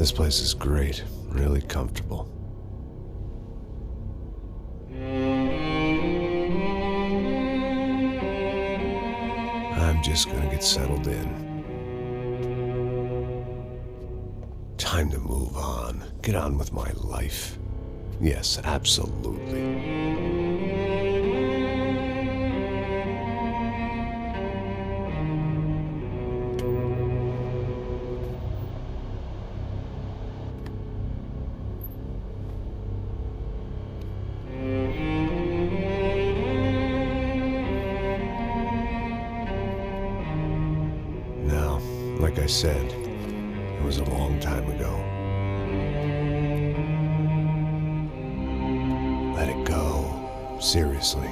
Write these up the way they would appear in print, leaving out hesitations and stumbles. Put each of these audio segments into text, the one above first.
This place is great, really comfortable. I'm just gonna get settled in. Time to move on. Get on with my life. Yes, absolutely. Now, like I said, it was a long time ago. Let it go. Seriously.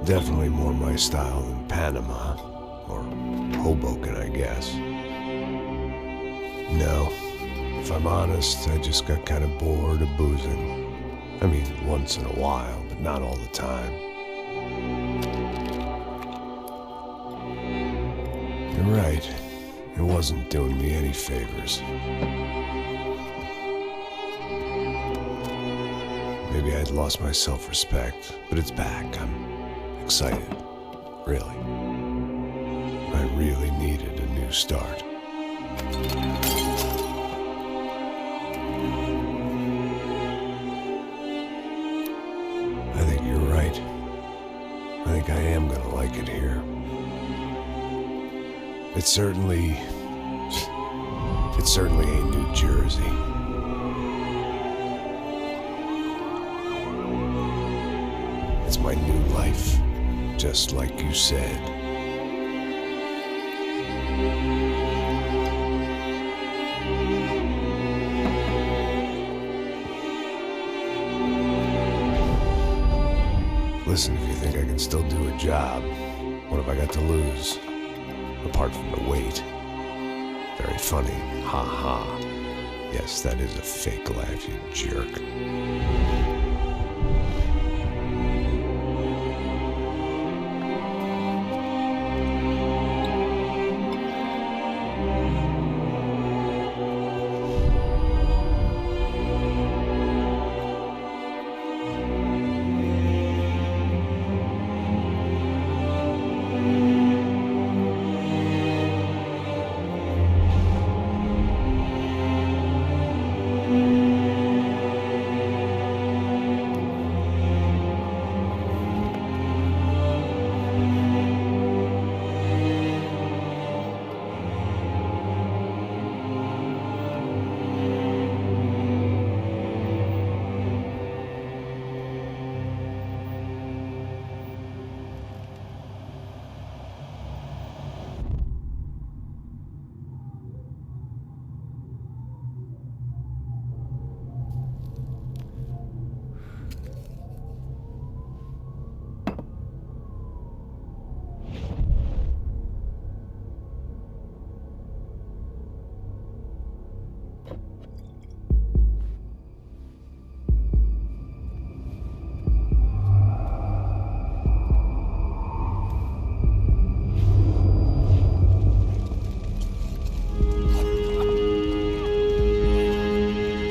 Definitely more my style than Panama, or Hoboken, I guess. No, if I'm honest, I just got kind of bored of boozing. I mean, once in a while, but not all the time. You're right, it wasn't doing me any favors. Maybe I'd lost my self-respect, but it's back. I'm excited, really. I really needed a new start. I think you're right. I think I am gonna like it here. It certainly ain't New Jersey. It's my new life. Just like you said. Listen, if you think I can still do a job, what have I got to lose? Apart from the weight. Very funny. Ha ha. Yes, that is a fake laugh, you jerk.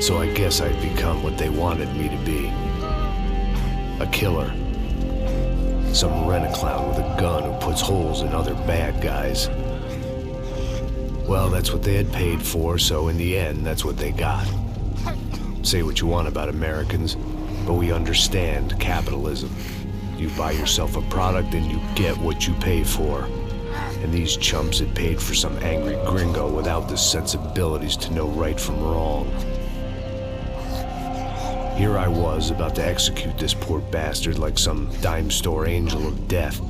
So I guess I'd become what they wanted me to be. A killer. Some rent-a-clown with a gun who puts holes in other bad guys. Well, that's what they had paid for, so in the end, that's what they got. Say what you want about Americans, but we understand capitalism. You buy yourself a product and you get what you pay for. And these chumps had paid for some angry gringo without the sensibilities to know right from wrong. Here I was, about to execute this poor bastard like some dime store angel of death.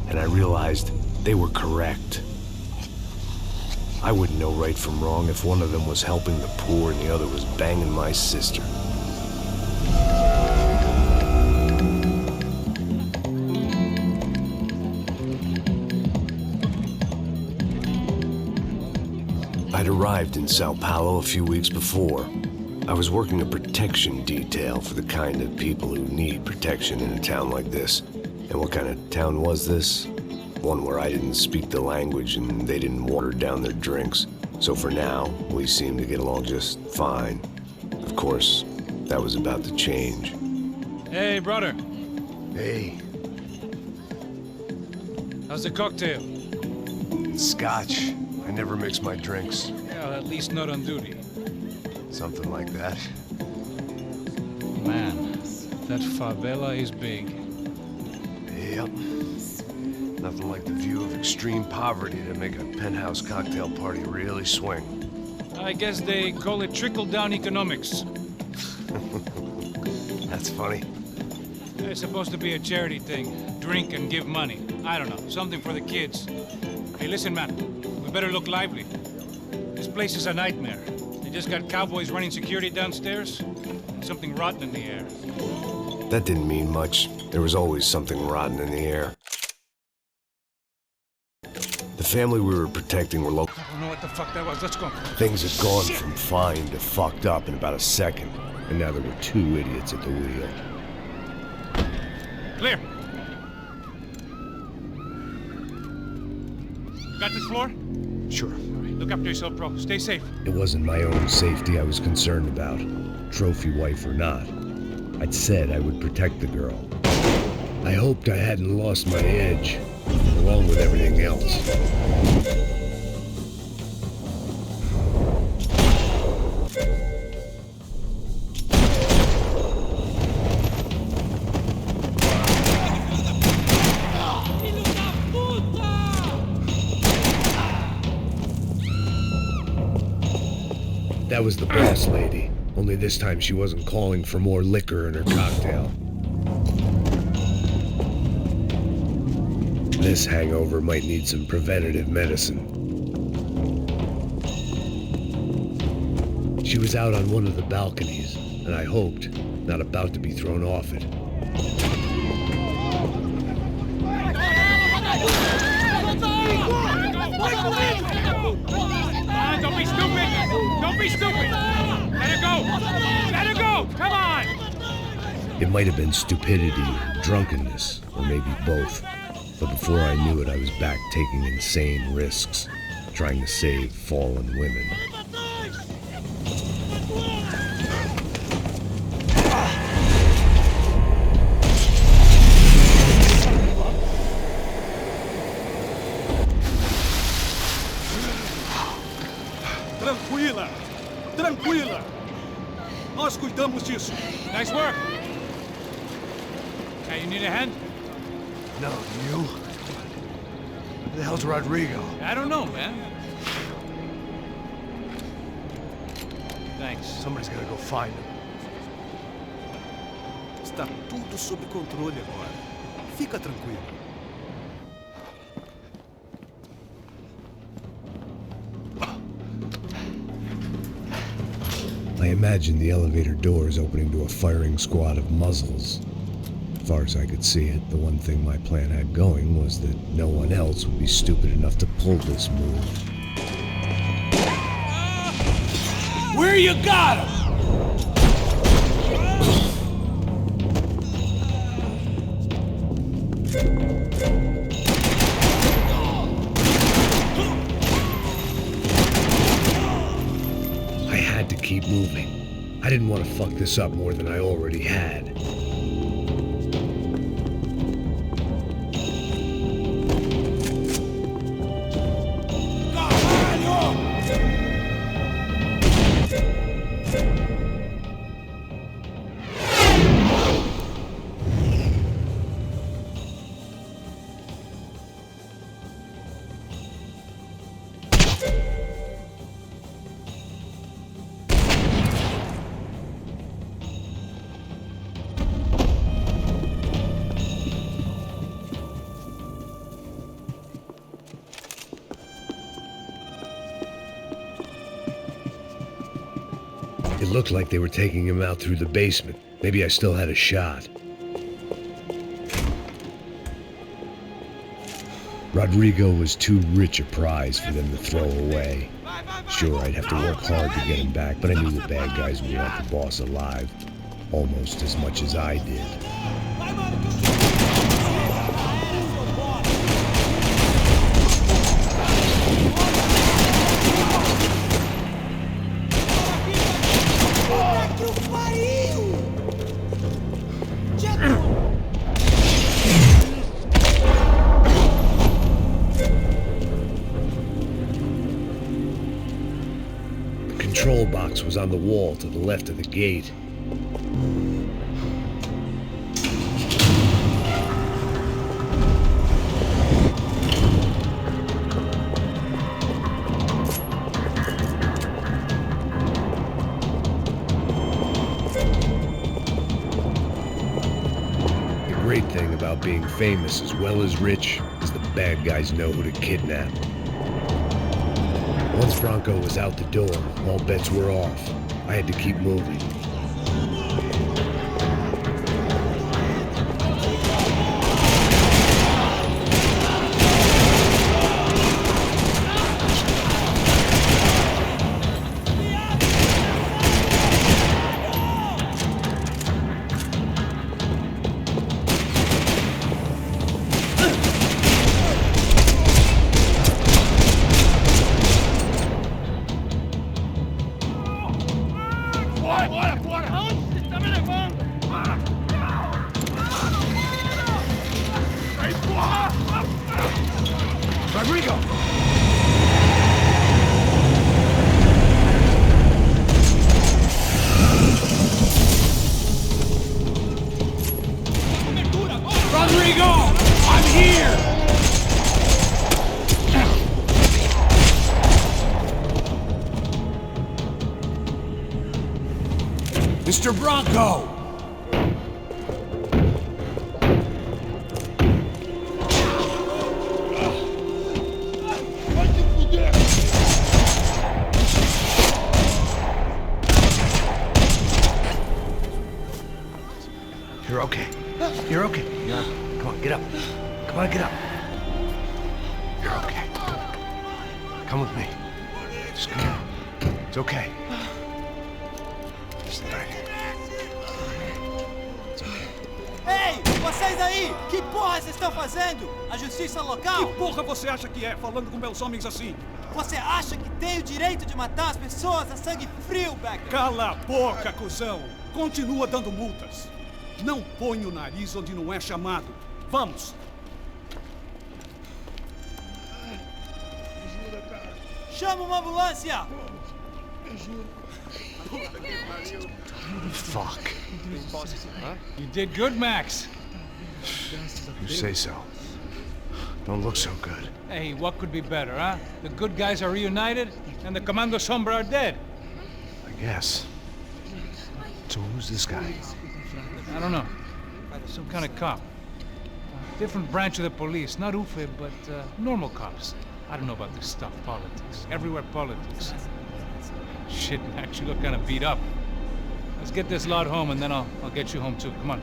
And I realized they were correct. I wouldn't know right from wrong if one of them was helping the poor and the other was banging my sister. I'd arrived in Sao Paulo a few weeks before. I was working a protection detail for the kind of people who need protection in a town like this. And what kind of town was this? One where I didn't speak the language and they didn't water down their drinks. So for now, we seemed to get along just fine. Of course, that was about to change. Hey, brother. Hey. How's the cocktail? Scotch. I never mix my drinks. Yeah, at least not on duty. Something like that. Man, that favela is big. Yep. Nothing like the view of extreme poverty to make a penthouse cocktail party really swing. I guess they call it trickle-down economics. That's funny. It's supposed to be a charity thing. Drink and give money. I don't know, something for the kids. Hey, listen, man. We better look lively. This place is a nightmare. They just got cowboys running security downstairs, and something rotten in the air. That didn't mean much. There was always something rotten in the air. The family we were protecting were local. I don't know what the fuck that was. Let's go. Things had gone from fine to fucked up in about a second, and now there were two idiots at the wheel. Clear. You got this floor? Sure. All right, look after yourself, bro. Stay safe. It wasn't my own safety I was concerned about, trophy wife or not. I'd said I would protect the girl. I hoped I hadn't lost my edge, along with everything else. That was the boss lady, only this time she wasn't calling for more liquor in her cocktail. This hangover might need some preventative medicine. She was out on one of the balconies, and I hoped not about to be thrown off it. Don't be stupid! Don't be stupid! Let her go! Let her go! Come on! It might have been stupidity, drunkenness, or maybe both. But before I knew it, I was back taking insane risks, trying to save fallen women. Tranquila! Tranquila! Nós cuidamos disso. Nice work! Hey, you need a hand? No, you? Who the hell's Rodrigo? I don't know, man. Thanks. Somebody's gotta go find him. Está tudo sob controle agora. Fica tranquilo. I imagined the elevator doors opening to a firing squad of muzzles. As far as I could see it, the one thing my plan had going was that no one else would be stupid enough to pull this move. Where you got him? I had to keep moving. I didn't want to fuck this up more than I already had. It looked like they were taking him out through the basement. Maybe I still had a shot. Rodrigo was too rich a prize for them to throw away. Sure, I'd have to work hard to get him back, but I knew the bad guys would want the boss alive, almost as much as I did. The control box was on the wall to the left of the gate. The great thing about being famous as well as rich is the bad guys know who to kidnap. Once Bronco was out the door, all bets were off. I had to keep moving. Rodrigo! Rodrigo! I'm here! Mr. Bronco! You're okay. You're okay. Come on, get up. Come on, get up. You're okay. Come with me. Just come on. It's okay. Stay right here. Ei, vocês aí! Que porra vocês estão fazendo? A justiça local? Que porra você acha que é, falando com meus homens assim? Você acha que tem o direito de matar as pessoas a sangue frio, Becker? Cala a boca, cuzão! Continua dando multas. Não põe o nariz onde não é chamado. Vamos! Chama uma ambulância! Fuck. You did good, Max. You say so. Don't look so good. Hey, what could be better, huh? The good guys are reunited, and the Commando Sombra are dead. I guess. So who's this guy? I don't know. Some kind of cop. Different branch of the police. Not UFE, but normal cops. I don't know about this stuff. Politics. Everywhere politics. Shit, Max, you look kind of beat up. Let's get this lot home, and then I'll get you home, too. Come on.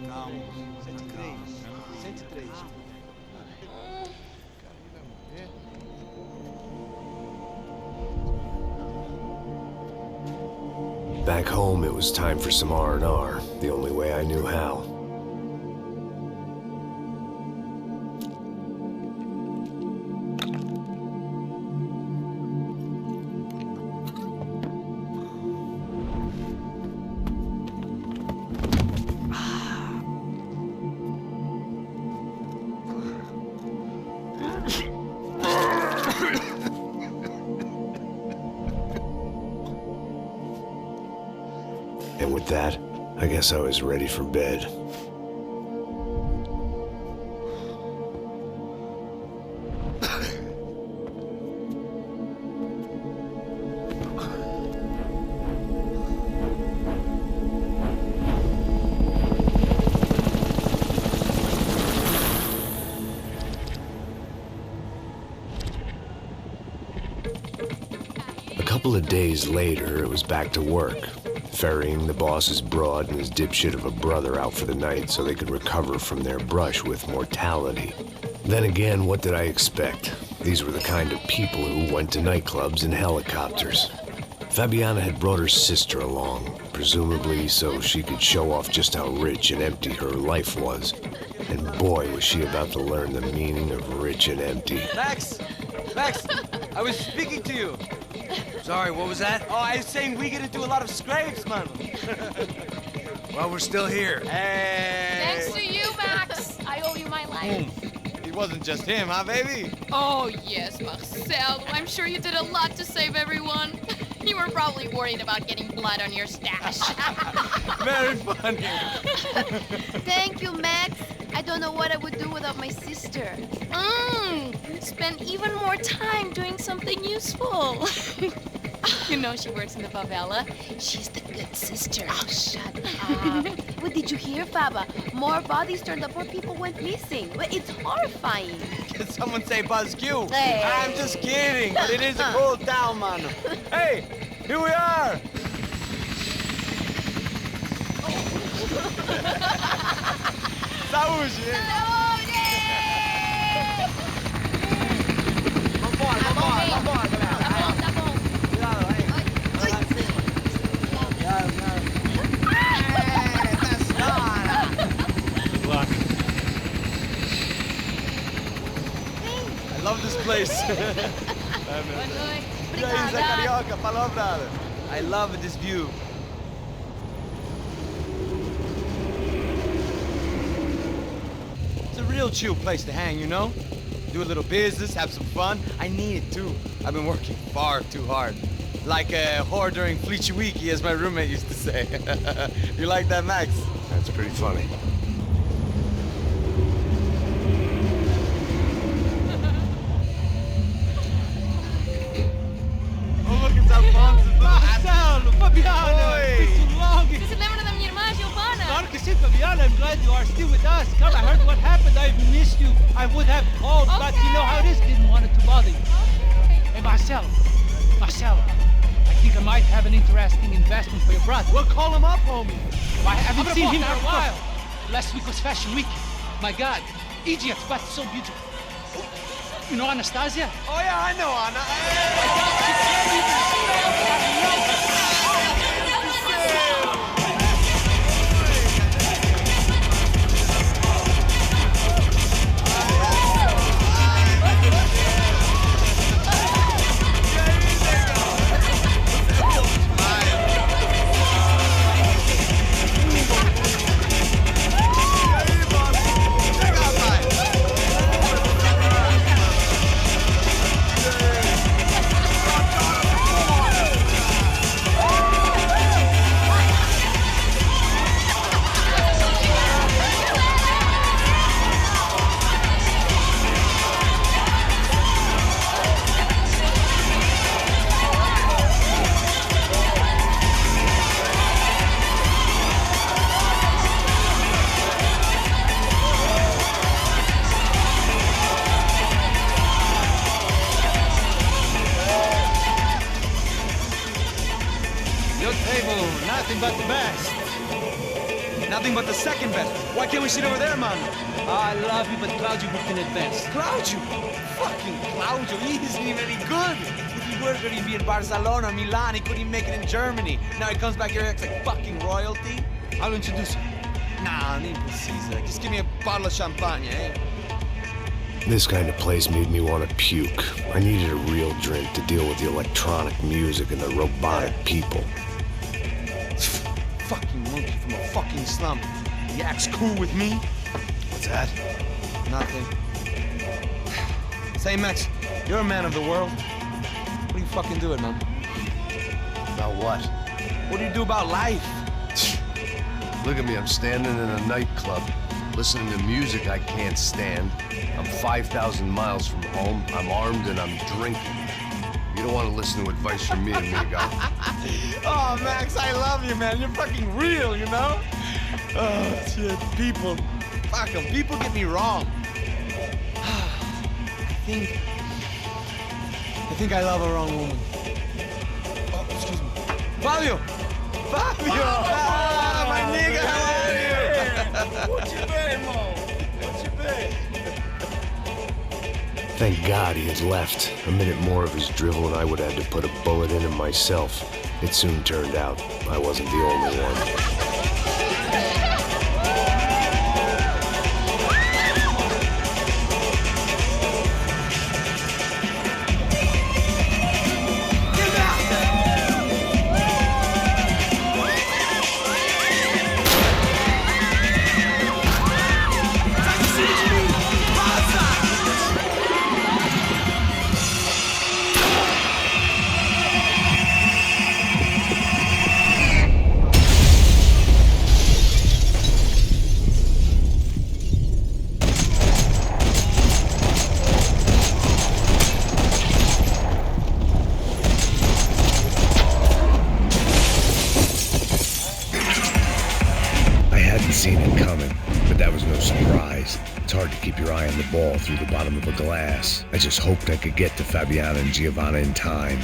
Calma. 103. 103. Back home, it was time for some R&R, the only way I knew how. And with that, I guess I was ready for bed. A couple of days later, it was back to work. ferrying the boss's broad and his dipshit of a brother out for the night so they could recover from their brush with mortality. Then again, what did I expect? These were the kind of people who went to nightclubs in helicopters. Fabiana had brought her sister along, presumably so she could show off just how rich and empty her life was. And boy, was she about to learn the meaning of rich and empty. Max! Max! I was speaking to you. Sorry, what was that? Oh, I was saying we get to do a lot of scrapes, man. Well, we're still here. Hey! Thanks to you, Max. I owe you my life. It wasn't just him, huh, baby? Oh, yes, Marcel. I'm sure you did a lot to save everyone. You were probably worried about getting blood on your stash. Very funny. Thank you, Max. I don't know what I would do without my sister. Spend even more time doing something useful. You know she works in the favela. She's the good sister. Oh, shut up. What did you hear, Faba? More bodies turned up where people went missing. Well, it's horrifying. Did someone say Buzz Q? Hey. I'm just kidding, but it is a cool town, man. Hey, here we are. Saúde! Vambora, vambora, galera. Tá bom. Cuidado aí. Vai lá em cima. Good luck. I love this place. E aí, Zé Carioca, falou, brother. I love this view. It's a real chill place to hang, you know? Do a little business, have some fun. I need it too. I've been working far too hard. Like a whore during Fleechy Weeky, as my roommate used to say. You like that, Max? That's pretty funny. Oh, look, it's Alfonso. Marcelo, Fabiana, Oi. it's too long. Você se lembra da minha irmã, Giovanna? Claro que sim, Fabiana. I'm glad you are still with us. Come, I heard what happened. I've missed you. I would have called, but you know how it is. Didn't want it to bother you. Hey, Marcelo, I think I might have an interesting investment for your brother. We'll call him up, homie. I haven't seen him for a while. Last week was Fashion Week. My God, Egypt, but so beautiful. You know Anastasia? Oh, yeah, I know, Anna. Your table, nothing but the best. Nothing but the second best. Why can't we sit over there, man? I love you, but Claudio booked in advance. Claudio? Fucking Claudio, he isn't even any good. If he were good, he'd be in Barcelona, Milan. He couldn't even make it in Germany. Now he comes back here and acts like fucking royalty. I'll introduce you. Nah, need precisa. Just give me a bottle of champagne, eh? This kind of place made me want to puke. I needed a real drink to deal with the electronic music and the robotic people. Fucking monkey from a fucking slum. He acts cool with me. What's that? Nothing. Say, Max, you're a man of the world. What do you fucking do it, man? About what? What do you do about life? Look at me, I'm standing in a nightclub, listening to music I can't stand. I'm 5,000 miles from home, I'm armed, and I'm drinking. You don't want to listen to advice from me, amigo. Oh, Max, I love you, man. You're fucking real, you know? Oh, shit, people. Fuck 'em. People get me wrong. I think I love a wrong woman. Oh, excuse me. Fabio! Fabio! Ah, my nigga, how are you? Thank God he had left. A minute more of his drivel and I would have had to put a bullet in him myself. It soon turned out I wasn't the only one. Seen it coming, but that was no surprise. It's hard to keep your eye on the ball through the bottom of a glass. I just hoped I could get to Fabiana and Giovanna in time.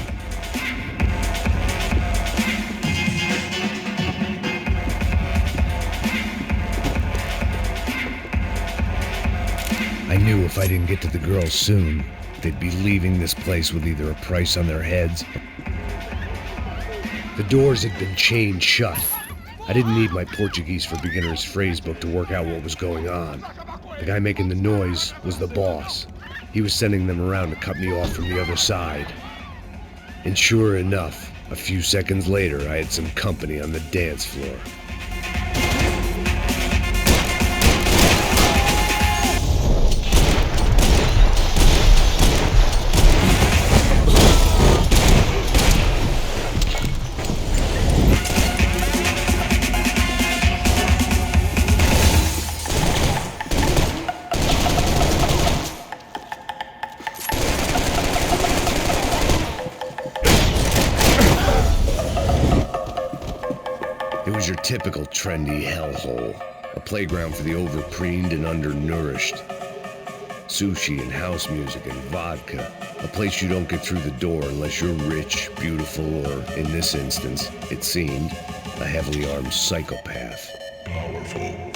I knew if I didn't get to the girls soon, they'd be leaving this place with either a price on their heads. The doors had been chained shut. I didn't need my Portuguese for Beginners phrase book to work out what was going on. The guy making the noise was the boss. He was sending them around to cut me off from the other side. And sure enough, a few seconds later, I had some company on the dance floor. It was your typical trendy hellhole, a playground for the overpreened and undernourished. Sushi and house music and vodka, a place you don't get through the door unless you're rich, beautiful, or, in this instance, it seemed, a heavily armed psychopath. Powerful.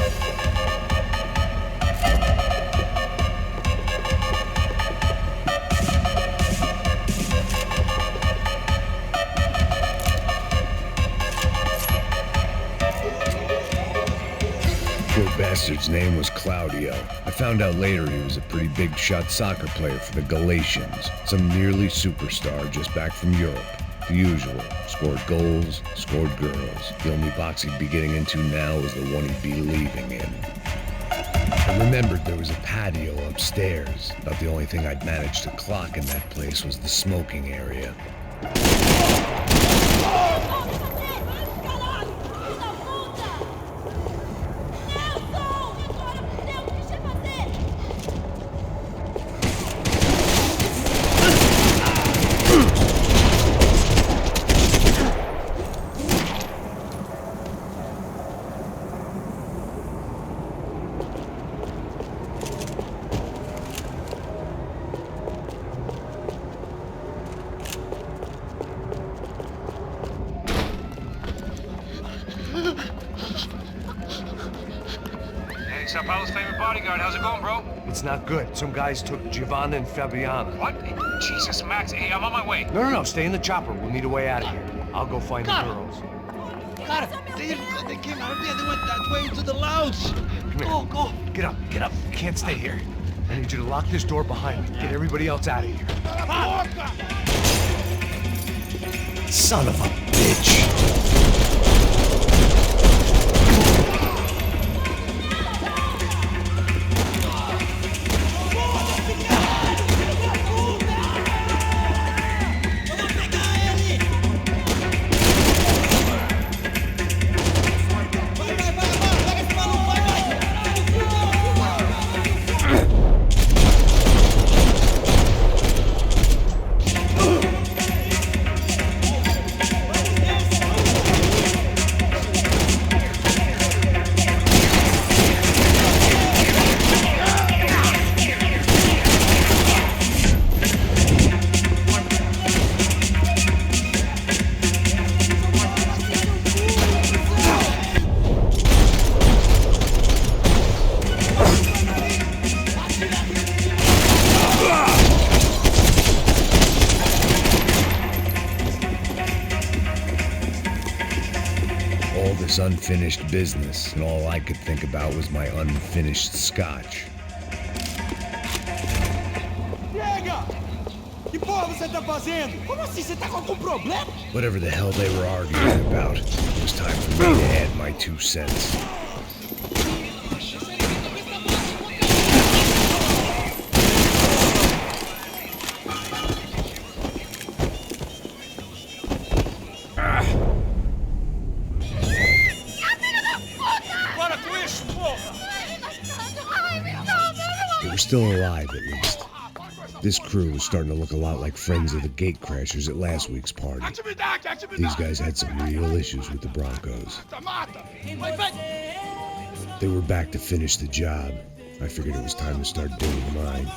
Bastard's name was Claudio. I found out later he was a pretty big shot soccer player for the Galatians, some nearly superstar just back from Europe. The usual. Scored goals, scored girls. The only box he'd be getting into now was the one he'd be leaving in. I remembered there was a patio upstairs. About the only thing I'd managed to clock in that place was the smoking area. Sao Paulo's favorite bodyguard. How's it going, bro? It's not good. Some guys took Giovanna and Fabiana. What? Jesus, Max. Hey, I'm on my way. No. Stay in the chopper. We'll need a way out of here. I'll go find the girls. Got it. They came out of there. They went that way to the lounge. Come here. Go. Get up. You can't stay here. I need you to lock this door behind me. Get everybody else out of here. Son of a bitch! unfinished business, and all I could think about was my unfinished scotch. Chega! Que porra você tá fazendo? Como assim? Você tá com algum problema? Whatever the hell they were arguing about, it was time for me to add my 2 cents. They were still alive, at least. This crew was starting to look a lot like friends of the gatecrashers at last week's party. These guys had some real issues with the Broncos. They were back to finish the job. I figured it was time to start doing mine.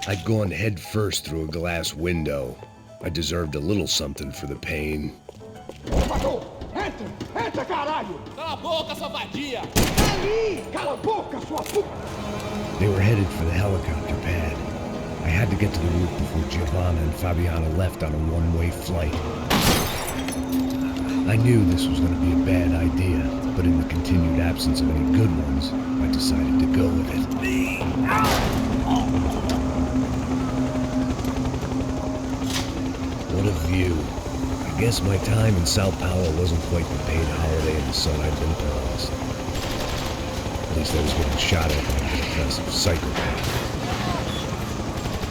I'd gone head first through a glass window. I deserved a little something for the pain. Entra, caralho! Cala a boca, sua vadia! Ali! Cala a boca, sua puta! They were headed for the helicopter pad. I had to get to the roof before Giovanna and Fabiana left on a one-way flight. I knew this was going to be a bad idea, but in the continued absence of any good ones, I decided to go with it. What a view. I guess my time in Sao Paulo wasn't quite the paid holiday in the sun I'd been promised. At least I was getting shot at by an impressive psychopath.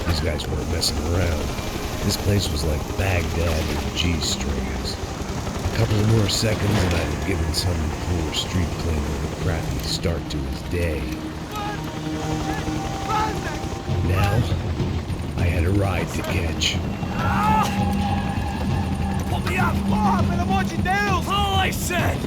These guys weren't messing around. This place was like Baghdad with G-strings. A couple of more seconds and I'd have given some poor street cleaner a crappy start to his day. Now, I had a ride to catch. Pull me up! Porra, pelo amor de Deus! All I said!